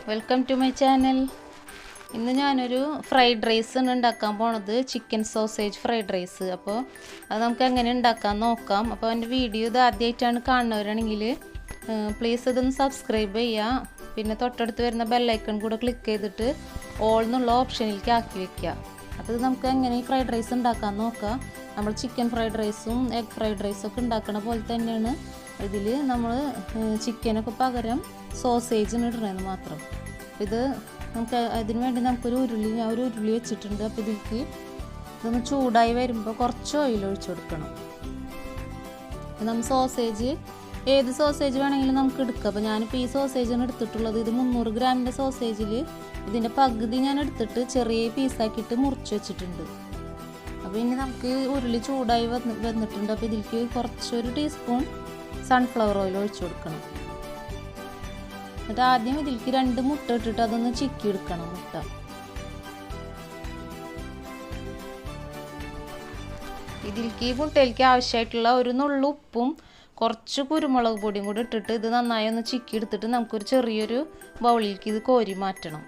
Welcome to my channel. ഇന്ന് ഞാനൊരു fried rice ഉണ്ടാക്കാൻ പോണത്, ചിക്കൻ സോസേജ് ഫ്രൈഡ് റൈസ്. അപ്പോൾ അത് നമുക്ക് എങ്ങനെ ഉണ്ടാക്കാൻ നോക്കാം. അപ്പോൾ എൻ്റെ വീഡിയോ ഇത് ആദ്യമായിട്ടാണ് കാണുന്നവരാണെങ്കിൽ പ്ലീസ് ഇതൊന്ന് സബ്സ്ക്രൈബ് ചെയ്യുക. പിന്നെ തൊട്ടടുത്ത് വരുന്ന ബെല്ലൈക്കൺ കൂടെ ക്ലിക്ക് ചെയ്തിട്ട് ഓൾ എന്നുള്ള ഓപ്ഷനിലേക്ക് ആക്കി വയ്ക്കുക. അപ്പോൾ ഇത് നമുക്ക് എങ്ങനെ ഈ ഫ്രൈഡ് റൈസ് ഉണ്ടാക്കാൻ നോക്കാം. നമ്മൾ ചിക്കൻ ഫ്രൈഡ് റൈസും എഗ് ഫ്രൈഡ് റൈസും ഒക്കെ ഉണ്ടാക്കുന്ന പോലെ തന്നെയാണ് ഇതിൽ നമ്മൾ ചിക്കനൊക്കെ പകരം സോസേജിന് ഇടണമെന്ന് മാത്രം. ഇത് നമുക്ക് അതിന് വേണ്ടി നമുക്കൊരു ഞാൻ ഒരു ഉരുളി വെച്ചിട്ടുണ്ട്. അപ്പോൾ ഇതിലേക്ക് ഇതൊന്ന് ചൂടായി വരുമ്പോൾ കുറച്ച് ഓയിൽ ഒഴിച്ചു കൊടുക്കണം. നമ്മൾ സോസേജ് ഏത് സോസേജ് വേണമെങ്കിലും നമുക്ക് എടുക്കാം. അപ്പോൾ ഞാനിപ്പോൾ ഈ സോസേജാണ് എടുത്തിട്ടുള്ളത്. ഇത് 300 ഗ്രാമിൻ്റെ സോസേജിൽ ഇതിൻ്റെ പകുതി ഞാൻ എടുത്തിട്ട് ചെറിയ പീസാക്കിയിട്ട് മുറിച്ച് വെച്ചിട്ടുണ്ട്. അപ്പോൾ ഇനി നമുക്ക് ഉരുളി ചൂടായി വന്നിട്ടുണ്ട്. അപ്പോൾ ഇതിലേക്ക് കുറച്ചൊരു ടീസ്പൂൺ സൺഫ്ലവർ ഓയിൽ ഒഴിച്ചു കൊടുക്കണം. എന്നിട്ട് ആദ്യം ഇതിലേക്ക് 2 മുട്ട ഇട്ടിട്ട് അതൊന്ന് ചിക്കി എടുക്കണം. മുട്ട ഇതിലേക്ക് മുട്ടയിലേക്ക് ആവശ്യമായിട്ടുള്ള ഒരു നുള്ളു ഉപ്പും കുറച്ച് കുരുമുളക് പൊടിയും കൂടി ഇട്ടിട്ട് ഇത് നന്നായി ഒന്ന് ചിക്കി എടുത്തിട്ട് നമുക്കൊരു ചെറിയൊരു ബൗളിലേക്ക് ഇത് കോരി മാറ്റണം.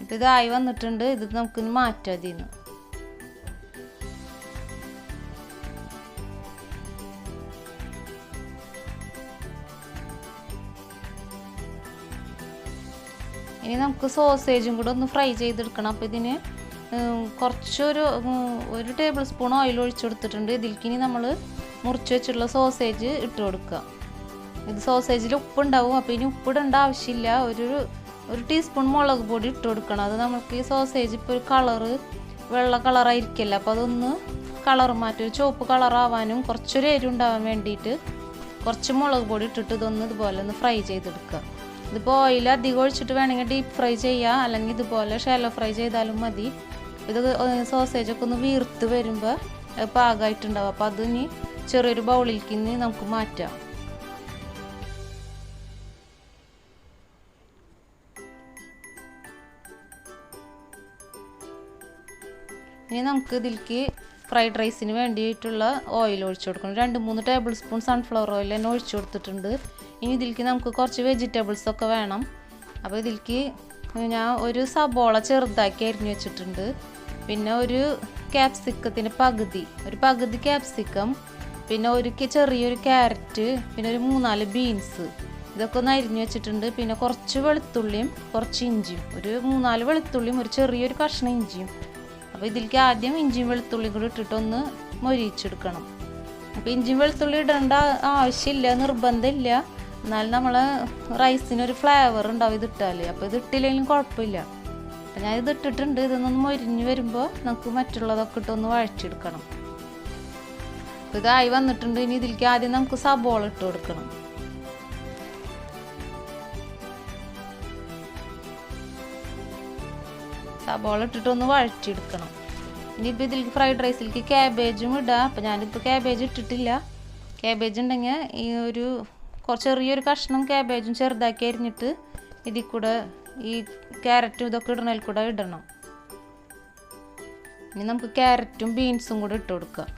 ഇപ്പം ഇതായി വന്നിട്ടുണ്ട്. ഇത് നമുക്കൊന്ന് മാറ്റാം ഇതിന്ന്. ഇനി നമുക്ക് സോസേജും കൂടെ ഒന്ന് ഫ്രൈ ചെയ്തെടുക്കണം. അപ്പോൾ ഇതിന് ഒരു ടേബിൾ സ്പൂൺ ഓയിൽ ഒഴിച്ചു കൊടുത്തിട്ടുണ്ട്. ഇതിലേക്ക് ഇനി നമ്മൾ മുറിച്ച് വെച്ചിട്ടുള്ള സോസേജ് ഇട്ട് കൊടുക്കുക. ഇത് സോസേജിൽ ഉപ്പുണ്ടാവും. അപ്പോൾ ഇനി ഉപ്പിടേണ്ട ആവശ്യമില്ല. ഒരു ടീസ്പൂൺ മുളക് പൊടി ഇട്ട് കൊടുക്കണം. അത് നമുക്ക് ഈ സോസേജ് ഇപ്പോൾ ഒരു വെള്ള കളറായിരിക്കില്ല. അപ്പോൾ അതൊന്ന് കളർ മാറ്റി ഒരു ചുവപ്പ് കളറാവാനും കുറച്ചൊരു എരിവുണ്ടാവാൻ വേണ്ടിയിട്ട് കുറച്ച് മുളക് പൊടി ഇട്ടിട്ട് ഇതൊന്ന് ഇതുപോലെ ഒന്ന് ഫ്രൈ ചെയ്തെടുക്കുക. ഇതിപ്പോൾ ഓയിൽ അധികം ഒഴിച്ചിട്ട് വേണമെങ്കിൽ ഡീപ്പ് ഫ്രൈ ചെയ്യുക, അല്ലെങ്കിൽ ഇതുപോലെ ഷാലോ ഫ്രൈ ചെയ്താലും മതി. ഇത് സോസേജൊക്കെ ഒന്ന് വീർത്ത് വരുമ്പോൾ പാകമായിട്ടുണ്ടാവും. അപ്പോൾ അത് ഇനി ചെറിയൊരു ബൗളിലേക്ക് ഇനി നമുക്ക് മാറ്റാം. ഇനി നമുക്ക് ഇതിലേക്ക് ഫ്രൈഡ് റൈസിന് വേണ്ടിയിട്ടുള്ള ഓയിൽ ഒഴിച്ചു കൊടുക്കണം. 2-3 ടേബിൾ സ്പൂൺ സൺഫ്ലവർ ഓയിൽ തന്നെ ഒഴിച്ചു കൊടുത്തിട്ടുണ്ട്. ഇനി ഇതിലേക്ക് നമുക്ക് കുറച്ച് വെജിറ്റബിൾസൊക്കെ വേണം. അപ്പോൾ ഇതിലേക്ക് ഞാൻ ഒരു സബോള ചെറുതാക്കി അരിഞ്ഞു വെച്ചിട്ടുണ്ട്. പിന്നെ ഒരു ക്യാപ്സിക്കത്തിൻ്റെ പകുതി ക്യാപ്സിക്കം, പിന്നെ ചെറിയൊരു ക്യാരറ്റ്, പിന്നെ ഒരു 3-4 ബീൻസ്, ഇതൊക്കെ ഒന്ന് അരിഞ്ഞു വെച്ചിട്ടുണ്ട്. പിന്നെ കുറച്ച് വെളുത്തുള്ളിയും കുറച്ച് ഇഞ്ചിയും, ഒരു 3-4 വെളുത്തുള്ളിയും ഒരു ചെറിയൊരു കഷ്ണം ഇഞ്ചിയും. അപ്പോൾ ഇതിലേക്ക് ആദ്യം ഇഞ്ചിയും വെളുത്തുള്ളിയും കൂടി ഇട്ടിട്ടൊന്ന് മൊരിയിച്ചെടുക്കണം. അപ്പോൾ ഇഞ്ചിയും വെളുത്തുള്ളി ഇടേണ്ട ആവശ്യമില്ല, നിർബന്ധമില്ല. എന്നാലും നമ്മളെ റൈസിനൊരു ഫ്ലേവർ ഉണ്ടാവും ഇതിട്ടാൽ. അപ്പോൾ ഇത് ഇട്ടില്ലെങ്കിലും കുഴപ്പമില്ല. അപ്പോൾ ഞാൻ ഇത് ഇട്ടിട്ടുണ്ട്. ഇതൊന്നൊന്ന് മൊരിഞ്ഞ് വരുമ്പോൾ നമുക്ക് മറ്റുള്ളതൊക്കെ ഇട്ടൊന്ന് വഴച്ചെടുക്കണം. അപ്പോൾ ഇതായി വന്നിട്ടുണ്ട്. ഇനി ഇതിലേക്ക് ആദ്യം നമുക്ക് സബോള ഇട്ട് കൊടുക്കണം. സബോള ഇട്ടിട്ടൊന്ന് വഴച്ചെടുക്കണം. ഇനിയിപ്പോൾ ഇതിലേക്ക് ഫ്രൈഡ് റൈസിലേക്ക് ക്യാബേജും ഇടാം. അപ്പോൾ ഞാനിപ്പോൾ ക്യാബേജ് ഇട്ടിട്ടില്ല. ക്യാബേജ് ഉണ്ടെങ്കിൽ ചെറിയൊരു കഷ്ണം ക്യാബേജും ചെറുതാക്കി അരിഞ്ഞിട്ട് ഇതിൽ കൂടെ ഈ ക്യാരറ്റും ഇതൊക്കെ ഇടണതിൽ കൂടെ ഇടണം. ഇനി നമുക്ക് ക്യാരറ്റും ബീൻസും കൂടെ ഇട്ട് കൊടുക്കാം.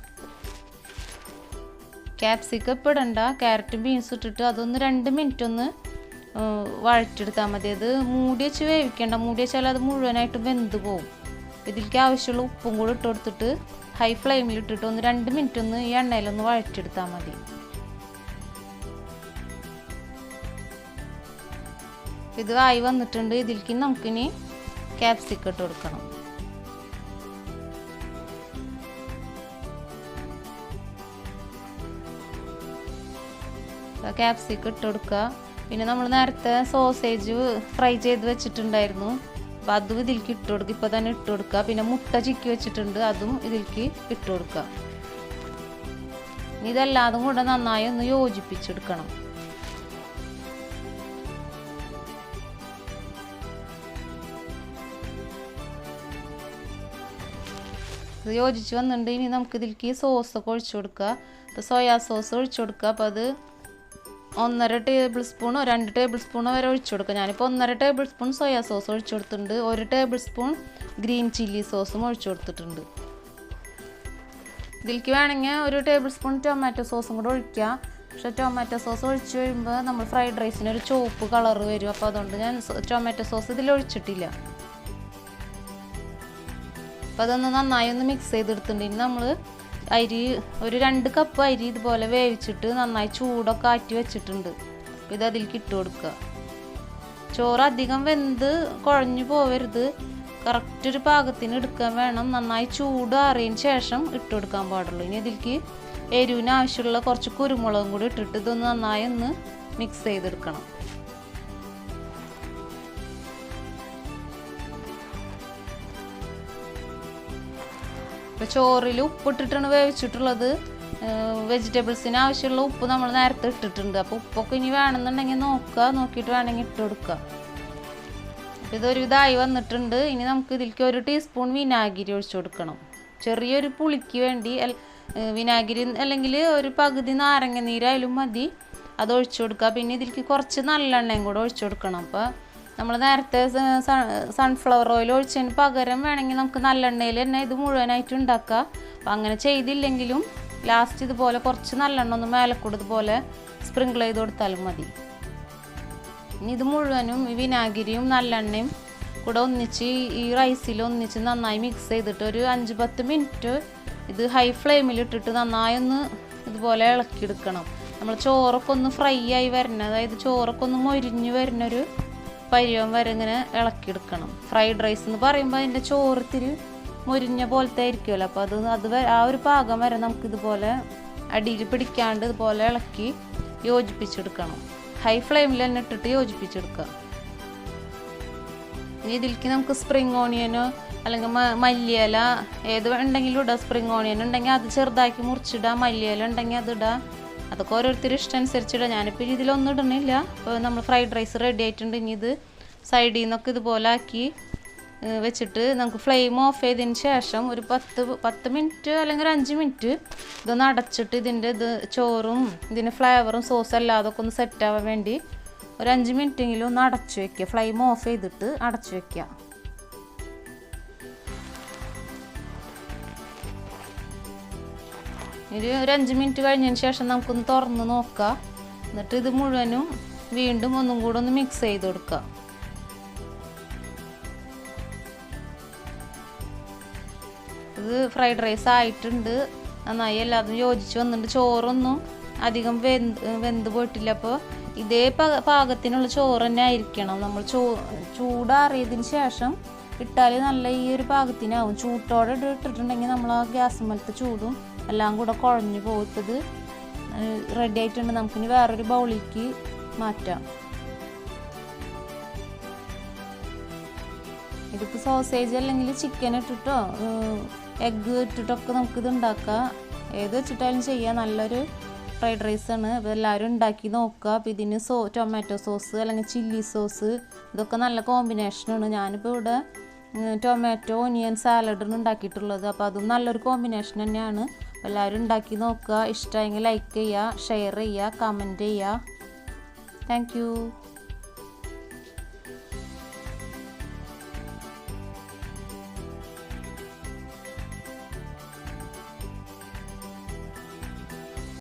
ക്യാപ്സിക്കം ഇപ്പോൾ ഇടണ്ട, ക്യാരറ്റും ബീൻസും ഇട്ടിട്ട് അതൊന്ന് 2 മിനിറ്റ് ഒന്ന് വഴറ്റെടുത്താൽ മതി. അത് മൂടി വെച്ച് വേവിക്കേണ്ട. മൂടി വെച്ചാൽ അത് മുഴുവനായിട്ട് വെന്ത് പോകും. ഇതിലേക്ക് ആവശ്യമുള്ള ഉപ്പും കൂടി ഇട്ട് കൊടുത്തിട്ട് ഹൈ ഫ്ലെയിമിൽ ഇട്ടിട്ട് ഒന്ന് 2 മിനിറ്റ് ഒന്ന് ഈ എണ്ണയിലൊന്ന് വഴറ്റെടുത്താൽ മതി. ഇത് ആയി വന്നിട്ടുണ്ട്. ഇതിലേക്ക് നമുക്കിനി ക്യാപ്സിക്കം ഇട്ട് കൊടുക്കണം. ക്യാപ്സിക്കം ഇട്ട് കൊടുക്കുക. പിന്നെ നമ്മൾ നേരത്തെ സോസേജ് ഫ്രൈ ചെയ്ത് വെച്ചിട്ടുണ്ടായിരുന്നു. അപ്പോൾ അതും ഇതിലേക്ക് ഇട്ട് കൊടുക്കുക. ഇപ്പോൾ തന്നെ ഇട്ട് കൊടുക്കുക. പിന്നെ മുട്ട ചിക്കി വെച്ചിട്ടുണ്ട്, അതും ഇതിലേക്ക് ഇട്ട് കൊടുക്കുക. ഇതെല്ലാതും കൂടെ നന്നായി ഒന്ന് യോജിപ്പിച്ചെടുക്കണം. ഇത് യോജിച്ച് വന്നിട്ടുണ്ട്. ഇനി നമുക്ക് ഇതിലേക്ക് സോസൊക്കെ ഒഴിച്ചു കൊടുക്കുക. അപ്പോൾ സോയാ സോസ് ഒഴിച്ചു കൊടുക്കുക. അപ്പോൾ അത് 1.5 ടേബിൾ സ്പൂണോ 2 ടേബിൾ സ്പൂണോ വരെ ഒഴിച്ചു കൊടുക്കുക. ഞാനിപ്പോൾ 1.5 ടേബിൾ സ്പൂൺ സോയാ സോസ് ഒഴിച്ചു കൊടുത്തിട്ടുണ്ട്. 1 ടേബിൾ സ്പൂൺ ഗ്രീൻ ചില്ലി സോസും ഒഴിച്ചു കൊടുത്തിട്ടുണ്ട്. ഇതിലേക്ക് വേണമെങ്കിൽ ഒരു ടേബിൾ സ്പൂൺ ടൊമാറ്റോ സോസും കൂടെ ഒഴിക്കാം. പക്ഷേ ടൊമാറ്റോ സോസ് ഒഴിച്ച് കഴിയുമ്പോൾ നമ്മൾ ഫ്രൈഡ് റൈസിന് ഒരു ചുവപ്പ് കളർ വരും. അപ്പോൾ അതുകൊണ്ട് ഞാൻ ടൊമാറ്റോ സോസ് ഇതിൽ ഒഴിച്ചിട്ടില്ല. അപ്പോൾ അതൊന്ന് നന്നായി ഒന്ന് മിക്സ് ചെയ്തെടുത്തിട്ടുണ്ട്. ഇനി നമ്മൾ അരി ഒരു 2 കപ്പ് അരി ഇതുപോലെ വേവിച്ചിട്ട് നന്നായി ചൂടൊക്കെ ആറ്റി വെച്ചിട്ടുണ്ട്. അപ്പോൾ ഇത് അതിലേക്ക് ഇട്ട് കൊടുക്കുക. ചോറ് അധികം വെന്ത് കുഴഞ്ഞു പോവരുത്, കറക്റ്റ് ഒരു പാകത്തിന് എടുക്കാൻ വേണം. നന്നായി ചൂടാറിയതിന് ശേഷം ഇട്ട് കൊടുക്കാൻ പാടുള്ളൂ. ഇനി ഇതിലേക്ക് എരിവിന് ആവശ്യമുള്ള കുറച്ച് കുരുമുളകും കൂടി ഇട്ടിട്ട് ഇതൊന്ന് നന്നായി ഒന്ന് മിക്സ് ചെയ്തെടുക്കണം. ഇപ്പോൾ ചോറിൽ ഉപ്പിട്ടിട്ടാണ് വേവിച്ചിട്ടുള്ളത്. വെജിറ്റബിൾസിന് ആവശ്യമുള്ള ഉപ്പ് നമ്മൾ നേരത്തെ ഇട്ടിട്ടുണ്ട്. അപ്പോൾ ഉപ്പൊക്കെ ഇനി വേണമെന്നുണ്ടെങ്കിൽ നോക്കിയിട്ട് വേണമെങ്കിൽ ഇട്ട് കൊടുക്കുക. അപ്പോൾ ഇതൊരു ഇതായി വന്നിട്ടുണ്ട്. ഇനി നമുക്ക് ഇതിലേക്ക് 1 ടീസ്പൂൺ വിനാഗിരി ഒഴിച്ചു കൊടുക്കണം. ചെറിയൊരു പുളിക്ക് വേണ്ടി വിനാഗിരി അല്ലെങ്കിൽ ഒരു പകുതി നാരങ്ങ നീരായാലും മതി, അത് ഒഴിച്ചു കൊടുക്കുക. പിന്നെ ഇതിലേക്ക് കുറച്ച് നല്ലെണ്ണയും കൂടെ ഒഴിച്ചു കൊടുക്കണം. അപ്പോൾ നമ്മൾ നേരത്തെ സൺഫ്ലവർ ഓയിൽ ഒഴിച്ചതിന് പകരം വേണമെങ്കിൽ നമുക്ക് നല്ലെണ്ണയിൽ തന്നെ ഇത് മുഴുവനായിട്ട് ഉണ്ടാക്കാം. അപ്പോൾ അങ്ങനെ ചെയ്തില്ലെങ്കിലും ലാസ്റ്റ് ഇതുപോലെ കുറച്ച് നല്ലെണ്ണ ഒന്ന് മേലക്കൂടെ ഇതുപോലെ സ്പ്രിങ്കിൾ ചെയ്ത് കൊടുത്താലും മതി. ഇനി ഇത് മുഴുവനും ഈ വിനാഗിരിയും നല്ലെണ്ണയും കൂടെ ഒന്നിച്ച് ഈ റൈസിൽ ഒന്നിച്ച് നന്നായി മിക്സ് ചെയ്തിട്ട് ഒരു 5-10 മിനിറ്റ് ഇത് ഹൈ ഫ്ലെയിമിൽ ഇട്ടിട്ട് നന്നായി ഒന്ന് ഇതുപോലെ ഇളക്കിയെടുക്കണം. നമ്മൾ ചോറൊക്കെ ഒന്ന് ഫ്രൈ ആയി വരണം, അതായത് ചോറൊക്കെ ഒന്ന് മൊരിഞ്ഞ് വരുന്നൊരു പരുവം വരെ ഇങ്ങനെ ഇളക്കിയെടുക്കണം. ഫ്രൈഡ് റൈസ് എന്ന് പറയുമ്പോൾ അതിൻ്റെ ചോറത്തിരി മൊരിഞ്ഞ പോലത്തെ ആയിരിക്കുമല്ലോ. അപ്പോൾ അത് ആ ഒരു പാകം വരെ നമുക്കിതുപോലെ അടിയിൽ പിടിക്കാണ്ട് ഇതുപോലെ ഇളക്കി യോജിപ്പിച്ചെടുക്കണം. ഹൈ ഫ്ലെയിമിൽ തന്നെ ഇട്ടിട്ട് യോജിപ്പിച്ചെടുക്കുക. ഇനി ഇതിലേക്ക് നമുക്ക് സ്പ്രിങ് ഓണിയനോ അല്ലെങ്കിൽ മല്ലിയില ഏത് ഉണ്ടെങ്കിലും ഇടാം. സ്പ്രിങ് ഓണിയൻ ഉണ്ടെങ്കിൽ അത് ചെറുതാക്കി മുറിച്ചിടാം, മല്ലിയില ഉണ്ടെങ്കിൽ അത് ഇടാം. അതൊക്കെ ഓരോരുത്തർ ഇഷ്ടം അനുസരിച്ചിടാം. ഞാനിപ്പോൾ ഇതിലൊന്നും ഇടണില്ല. അപ്പോൾ നമ്മൾ ഫ്രൈഡ് റൈസ് റെഡി ആയിട്ടുണ്ട്. ഇനി ഇത് സൈഡിൽ നിന്നൊക്കെ ഇതുപോലെ ആക്കി വെച്ചിട്ട് നമുക്ക് ഫ്ലെയിം ഓഫ് ചെയ്തതിന് ശേഷം ഒരു 10 മിനിറ്റ് അല്ലെങ്കിൽ ഒരു 5 മിനിറ്റ് ഇതൊന്ന് അടച്ചിട്ട് ഇതിൻ്റെ ചോറും ഇതിൻ്റെ ഫ്ലേവറും സോസും എല്ലാം അതൊക്കെ ഒന്ന് സെറ്റാവാൻ വേണ്ടി ഒരു 5 മിനിറ്റെങ്കിലും ഒന്ന് അടച്ചു വയ്ക്കുക. ഫ്ലെയിം ഓഫ് ചെയ്തിട്ട് അടച്ചു വയ്ക്കുക. ഒരു 5 മിനിറ്റ് കഴിഞ്ഞതിന് ശേഷം നമുക്കൊന്ന് തുറന്ന് നോക്കാം. എന്നിട്ട് ഇത് മുഴുവനും വീണ്ടും ഒന്നും കൂടെ ഒന്ന് മിക്സ് ചെയ്ത് കൊടുക്കുക. ഇത് ഫ്രൈഡ് റൈസ് ആയിട്ടുണ്ട്. നന്നായി എല്ലാതും യോജിച്ച് വന്നിട്ടുണ്ട്. ചോറൊന്നും അധികം വെന്ത് പോയിട്ടില്ല. അപ്പോൾ ഇതേ പാകത്തിനുള്ള ചോറ് തന്നെ ആയിരിക്കണം. നമ്മൾ ചൂടാറിയതിന് ശേഷം ഇട്ടാൽ നല്ല ഈ ഒരു പാകത്തിനാവും. ചൂട്ടോടെ ഇട്ടിട്ടുണ്ടെങ്കിൽ നമ്മൾ ആ ഗ്യാസ് മേലത്തെ ചൂടും എല്ലാം കൂടെ കുഴഞ്ഞു പോകും. ഇപ്പോൾ ഇത് റെഡി ആയിട്ടുണ്ട്. നമുക്കിനി വേറൊരു ബൗളിലേക്ക് മാറ്റാം. ഇതിപ്പോൾ സോസേജ് അല്ലെങ്കിൽ ചിക്കൻ ഇട്ടിട്ടോ എഗ്ഗ് ഇട്ടിട്ടൊക്കെ നമുക്കിത് ഉണ്ടാക്കാം. ഏത് വെച്ചിട്ടായാലും ചെയ്യാം. നല്ലൊരു ഫ്രൈഡ് റൈസാണ്. അപ്പോൾ എല്ലാവരും ഉണ്ടാക്കി നോക്കുക. അപ്പോൾ ഇതിന് ടൊമാറ്റോ സോസ് അല്ലെങ്കിൽ ചില്ലി സോസ് ഇതൊക്കെ നല്ല കോമ്പിനേഷനാണ്. ഞാനിപ്പോൾ ഇവിടെ ടൊമാറ്റോ ഓനിയൻ സാലഡാണ് ഉണ്ടാക്കിയിട്ടുള്ളത്. അപ്പോൾ അതും നല്ലൊരു കോമ്പിനേഷൻ തന്നെയാണ്. എല്ലാവരും ഉണ്ടാക്കി നോക്കുക. ഇഷ്ടമായെങ്കിൽ ലൈക്ക് ചെയ്യുക, ഷെയർ ചെയ്യുക, കമൻറ്റ് ചെയ്യുക. Thank you.